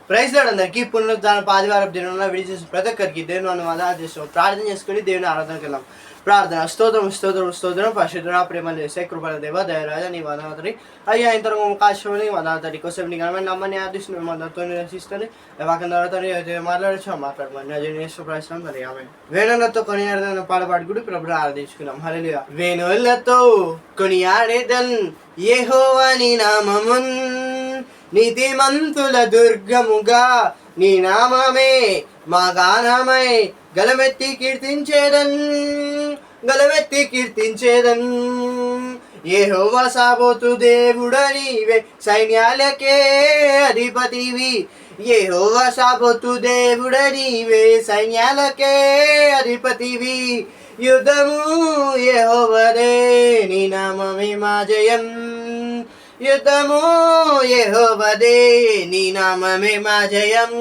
Praise lord అందరికీ పునరుద్ధాన ఆదివారం దినంలో విడిచేసి ప్రతి ఒక్కరికి దేవుని మనం ఆధార చేస్తాం. ప్రార్థన చేసుకుని దేవుని ఆరాధనకి వెళ్దాం. ప్రార్థన. స్తోత్రం స్తోత్రం స్తోత్రం పరిశుద్ధ ప్రేమలు చేసే కృపల దేవ దయరాజ నీ వదనతని అయ్యా ఇంతకు కాశ్యమని వదనతడి కోసం నీ ఘనమైన నమ్మని ఆదిస్తు మద్దతుతో నిరసిస్తుంది వాకి తర్వాత మాట్లాడమని నజనేశ్వర ప్రశ్న మరి ఆమె వేణులతో కొనియాడదన్న పాడపాటి కూడా ప్రభుని ఆరాధించుకున్నాం. హల్లెలూయా. వేణులతో కొనియాడేదన్ యెహోవా నీ నామమున్ నీతిమంతుల దుర్గముగా నీ నామమే మా గానమై గలమెత్తి కీర్తించేదన్ యెహోవా సాబోతు దేవుడ నీవే సైన్యాలకే అధిపతివి. యెహోవా సాబోతు దేవుడ నీవే సైన్యాలకే అధిపతివి. యుద్ధము యెహోవాదే నీ నామమే మా జయం. యుద్ధము యెహోవాదే నీ నామమే మా జయం.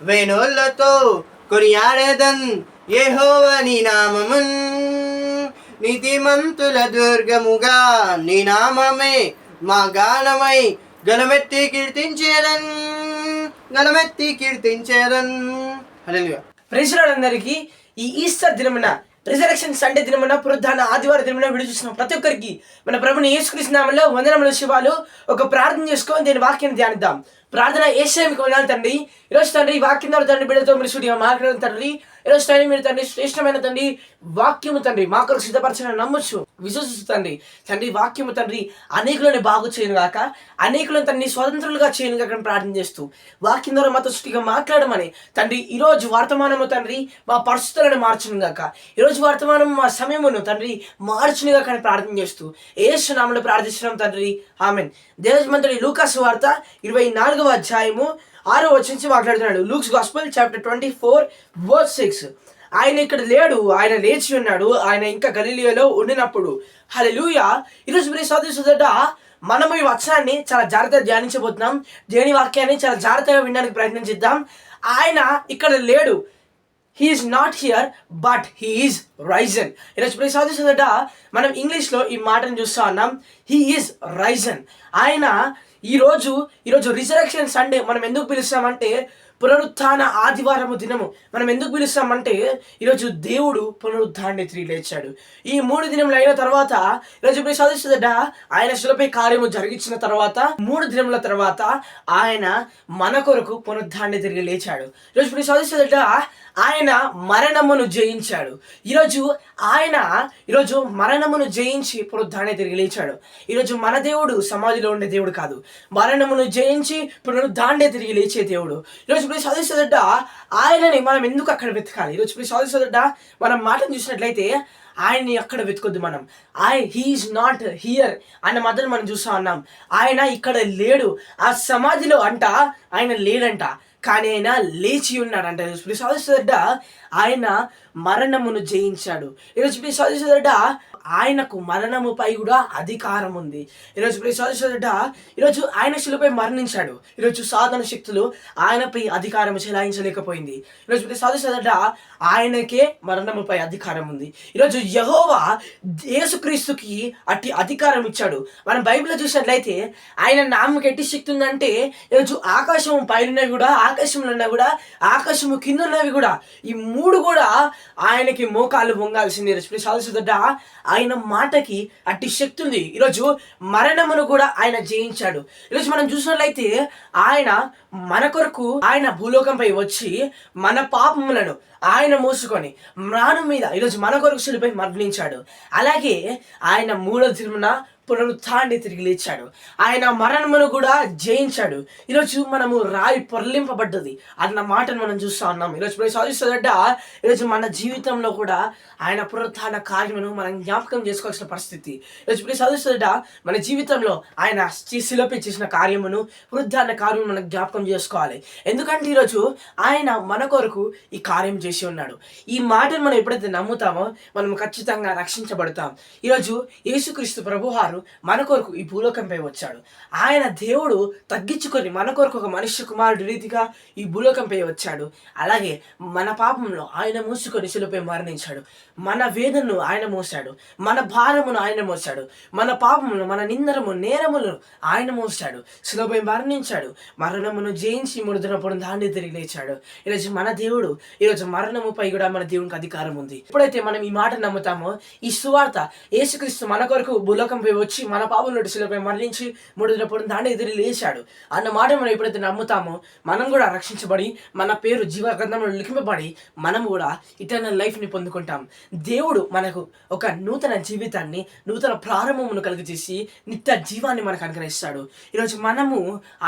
వేణులతో కొనియాడేదన్ యెహోవా నీ నామమున్ నీతిమంతుల దుర్గముగా నీ నామమే మా గానమై గలమెత్తి కీర్తించేదన్. హల్లెలూయా. ప్రైజ్ లార్డ్ అందరికీ ఈ ఈస్టర్ దినమున రిజరెక్షన్ సండే దినమున పునరుద్ధాన ఆదివారం దినమున విడుదల చేసిన ప్రతి ఒక్కరికి మన ప్రభుని యేసుక్రీస్తు నామములో వందనములు శుభాలు. ఒక ప్రార్థన చేసుకొని దీని వాక్యాన్ని ధ్యానిద్దాం. ప్రార్థన యేసయ్యకు వందనాలు తండ్రి. ఈరోజు తండ్రి వాక్యం ద్వారా తండ్రి బిడ్డతో మీరు స్టూడియో మాట్లాడడం తండ్రి. ఈరోజు తండ్రి మీరు తండ్రి శ్రేష్టమైన తండ్రి వాక్యము తండ్రి మా కొరకు సిద్ధపరచని నమ్మొచ్చు విశ్వసిస్తూ తండ్రి వాక్యము తండ్రి అనేకులను బాగు చేయను గాక, అనేకులను తండ్రి స్వతంత్రులుగా చేయను గాక ప్రార్థన చేస్తూ వాక్యం ద్వారా మాతో సృష్టిగా మాట్లాడమని తండ్రి ఈరోజు వర్తమానము తండ్రి మా పరిస్థితులను మార్చును గాక, ఈరోజు వర్తమానం మా సమయమును తండ్రి మార్చును గాక అని ప్రార్థన చేస్తూ యేసు నామములో ప్రార్థిస్తున్నాం తండ్రి. ఆమేన్. దేవమంతుడి లూకాసు వార్త 24వ అధ్యాయము 6వ వచనం నుంచి మాట్లాడుతున్నాడు. Luke's gospel chapter 24:6. ఆయన ఇక్కడ లేడు, ఆయన లేచి ఉన్నాడు, ఆయన ఇంకా గలిలియోలో ఉండినప్పుడు. హల్లెలూయా. ఈరోజు మీరు సోదరుడ మనము ఈ వచనాన్ని చాలా జాగ్రత్తగా ధ్యానించబోతున్నాం. దేవుని వాక్యాన్ని చాలా జాగ్రత్తగా వినడానికి ప్రయత్నం చేద్దాం. ఆయన ఇక్కడ లేడు, he is not here but he is risen. ఈరోజు ప్రియ సోదరుడ మనం ఇంగ్లీష్లో ఈ మాటను చూస్తూ ఉన్నాం, he is risen. ఆయన ఈరోజు రిజరెక్షన్ సండే మనం ఎందుకు పిలుస్తామంటే పునరుత్థాన ఆదివారము దినము మనం ఎందుకు పిలుస్తామంటే ఈరోజు దేవుడు పునరుత్థానాన్ని తిరిగి లేచాడు. ఈ 3 దినములు అయిన తర్వాత ఈరోజు సదస్సుదట ఆయన శిలపై కార్యము జరిగించిన తర్వాత 3 దినముల తర్వాత ఆయన మన కొరకు పునరుత్థానాన్ని తిరిగి లేచాడు. ఈరోజు సదస్సుదట ఆయన మరణమును జయించాడు. ఈరోజు మరణమును జయించి పునరుత్థానాన్ని తిరిగి లేచాడు. ఈరోజు మన దేవుడు సమాధిలో ఉండే దేవుడు కాదు, మరణమును జయించి పునరుత్థానాన్ని తిరిగి లేచే దేవుడు. ఈరోజు సదస్సుదట ఆయనని మనం ఎందుకు అక్కడ వెతకాలి? ఈరోజు సదస్సుదట మనం మాటను చూసినట్లయితే ఆయన్ని అక్కడ వెతుకొద్దు మనం. హీఈస్ నాట్ హియర్ అన్న మాటను మనం చూస్తూ ఉన్నాం. ఆయన ఇక్కడ లేడు, ఆ సమాధిలో అంట ఆయన లేడంట, కానీ ఆయన లేచి ఉన్నాడంట. సదస్సుదట ఆయన మరణమును జయించాడు. ఈరోజు సదస్సుదట ఆయనకు మరణముపై కూడా అధికారం ఉంది. ఈరోజు ఆయన శిలువపై మరణించాడు. ఈరోజు సాధన శక్తులు ఆయనపై అధికారం చెలాయించలేకపోయింది. ఈరోజు సదస్సుదట ఆయనకే మరణముపై అధికారం ఉంది. ఈరోజు యెహోవా యేసుక్రీస్తుకి అట్టి అధికారం ఇచ్చాడు. మనం బైబిల్లో చూసినట్లయితే ఆయన నామకి ఎట్టి శక్తి ఉందంటే ఈరోజు ఆకాశం పైనవి కూడా, ఆకాశంలో ఉన్నవి కూడా, ఆకాశము కింద ఉన్నవి కూడా, ఈ 3 కూడా ఆయనకి మోకాలు వంగాల్సింది. సదస్సుదట ఆయన మాటకి అట్టి శక్తి ఉంది. ఈరోజు మరణమును కూడా ఆయన జయించాడు. ఈరోజు మనం చూసినట్లయితే ఆయన మన కొరకు ఆయన భూలోకంపై వచ్చి మన పాపములను ఆయన మోసుకొని మ్రాను మీద ఈరోజు మన కొరకు శిలువపై మరణించాడు. అలాగే ఆయన 3వ దినమున పునరుత్థానాన్ని తిరిగి లేచాడు. ఆయన మరణమును కూడా జయించాడు. ఈరోజు మనము రాయి పొరలింపబడ్డది అన్న మాటను మనం చూస్తూ ఉన్నాం. ఈరోజు సాధిస్తుందట ఈరోజు మన జీవితంలో కూడా ఆయన పునరుత్థాన కార్యమును మనం జ్ఞాపకం చేసుకోవాల్సిన పరిస్థితి. ఈరోజు సాధిస్తుందట మన జీవితంలో ఆయన శిలువపై చేసిన కార్యమును, పునరుత్థాన కార్యమును మనం జ్ఞాపకం చేసుకోవాలి. ఎందుకంటే ఈరోజు ఆయన మన కొరకు ఈ కార్యం చేసి ఉన్నాడు. ఈ మాటను మనం ఎప్పుడైతే నమ్ముతామో మనం ఖచ్చితంగా రక్షించబడతాం. ఈరోజు యేసుక్రీస్తు ప్రభువారు మన కొరకు ఈ భూలోకంపై వచ్చాడు. ఆయన దేవుడు తగ్గించుకొని మన కొరకు ఒక మనుష్య కుమారుడి రీతిగా ఈ భూలోకంపై వచ్చాడు. అలాగే మన పాపంలో ఆయన మూసుకొని శిలువపై మరణించాడు. మన వేదనను ఆయన మోసాడు, మన భారమును ఆయన మోసాడు, మన పాపమును, మన నిందరము, నేరములను ఆయన మోసాడు, శిలువపై మరణించాడు, మరణమును జయించి మూడు దినప్పుడు దాన్ని తిరిగి లేచాడు. ఈరోజు మన దేవుడు, ఈరోజు మరణముపై కూడా మన దేవునికి అధికారం ఉంది. ఎప్పుడైతే మనం ఈ మాట నమ్ముతామో, ఈ సువార్త యేసుక్రీస్తు మన కొరకు భూలోకంపై వచ్చి మన పాపం నుండి శిలువపై మరణించి మూడు దినప్పుడు దాన్ని తిరిగి లేచాడు అన్న మాట మనం ఎప్పుడైతే నమ్ముతామో, మనం కూడా రక్షించబడి మన పేరు జీవ గ్రంథంలో లిఖింపబడి మనం కూడా ఇటర్నల్ లైఫ్ని పొందుకుంటాం. దేవుడు మనకు ఒక నూతన జీవితాన్ని, నూతన ప్రారంభమును కలిగజేసి నిత్య జీవాన్ని మనకు అనుగ్రహిస్తాడు. ఈరోజు మనము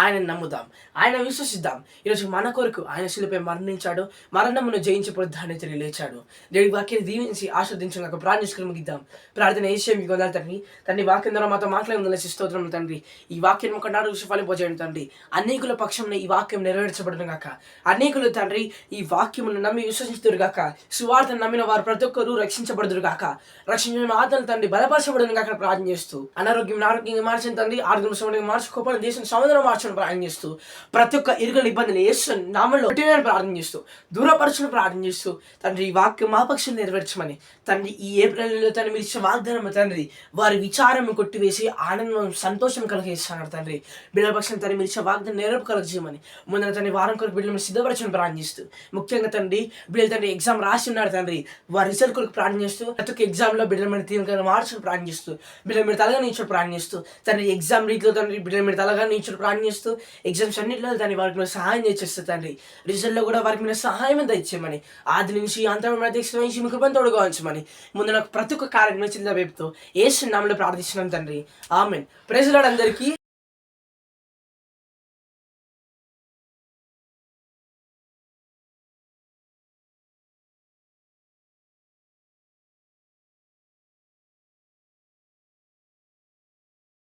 ఆయన నమ్ముదాం, ఆయన విశ్వసిద్దాం. ఈరోజు మన కొరకు ఆయన శిలువపై మరణించాడు, మరణమును జయించి దాన్ని తిరిగి లేచాడు. దేవుడి వాక్యాన్ని దీవించి ఆస్వాదించడానికి ప్రార్థించుకుని ముగిద్దాం. ప్రార్థన ఏషియా మీకు వందలు తండ్రి. తండ్రి వాక్యం ద్వారా మాతో మాట్లాడి స్తోత్రం తండ్రి. ఈ వాక్యం ఒక నాడు ఫలింపజేయండి తండ్రి. అనేకుల పక్షంలో ఈ వాక్యం నెరవేర్చబడును గాక. అనేకులు తండ్రి ఈ వాక్యమును నమ్మి విశ్వసిస్తురు గాక. సువార్తను నమ్మిన వారు ప్రతి ఒక్కరూ రక్షించబడుదురు గాక. రక్షించిన ఆత్మలు తండ్రి బలపరచబడును గాక ప్రార్థన చేస్తూ, అనారోగ్యం ఆరోగ్యంగా మార్చండి తండ్రి, ఆరోగ్యం సమయంగా మార్చుకోపడి దేశం సముద్రం మార్చడం ప్రార్థన చేస్తూ, ప్రతి ఒక్క ఇరుగల ఇబ్బందులు యేసు నామములో ప్రార్థన చేస్తూ, దూరపరచును ప్రార్థన చేస్తూ తండ్రి ఈ వాక్యం మా పక్షం నెరవేర్చమని తండ్రి ఈ ఏప్రిల్ నెలలో తండ్రి మీరు ఇచ్చే వాగ్దానం తండ్రి వారి విచారం కొట్టివేసి ఆనందం సంతోషం కలిగేస్తున్నారు తండ్రి. బిడ్డల పక్షం తండ్రి మీరు ఇచ్చే వాగ్దానం నెరవేర్పు కలగజేయమని ముందున తండ్రి వారం కొరకు బిడ్డలు మీరు సిద్ధపరచని ప్రార్థన చేస్తూ, ముఖ్యంగా తండ్రి బిడ్డలు తండ్రి ఎగ్జామ్ రాసి ఉన్నారు తండ్రి, వారి రిజల్ట్ కొరకు ప్రార్థన చేస్తూ, ప్రతి ఒక్క ఎగ్జామ్లో బిడ్డల మీద తీవ్రంగా మార్చుకుని ప్రార్థన చేస్తూ, బిడ్డల మీరు తలగా నించుడు ప్రార్థన చేస్తూ తండ్రి ఎగ్జామ్ రీతిలో తండ్రి బిడ్డల మీరు తలగా నించుడు ప్రార్థన చేస్తూ, ఎగ్జామ్స్ అన్నింటిలో తండ్రి వారికి మీరు సహాయం చేసేస్తూ తండ్రి, రిజల్ట్లో కూడా వారికి మీరు సహాయం దయచేయమని, ఆది నుంచి అంతరం అధ్యక్షించి మీ కృపను తోడుగా ఉంచమని ముందు నాకు ప్రతి ఒక్క కార్యం చిన్న వైపుతో యేసు నామములో ప్రార్థిస్తున్నాం తండ్రి. ఆమేన్. ప్రైజ్ లార్డ్ అందరికీ.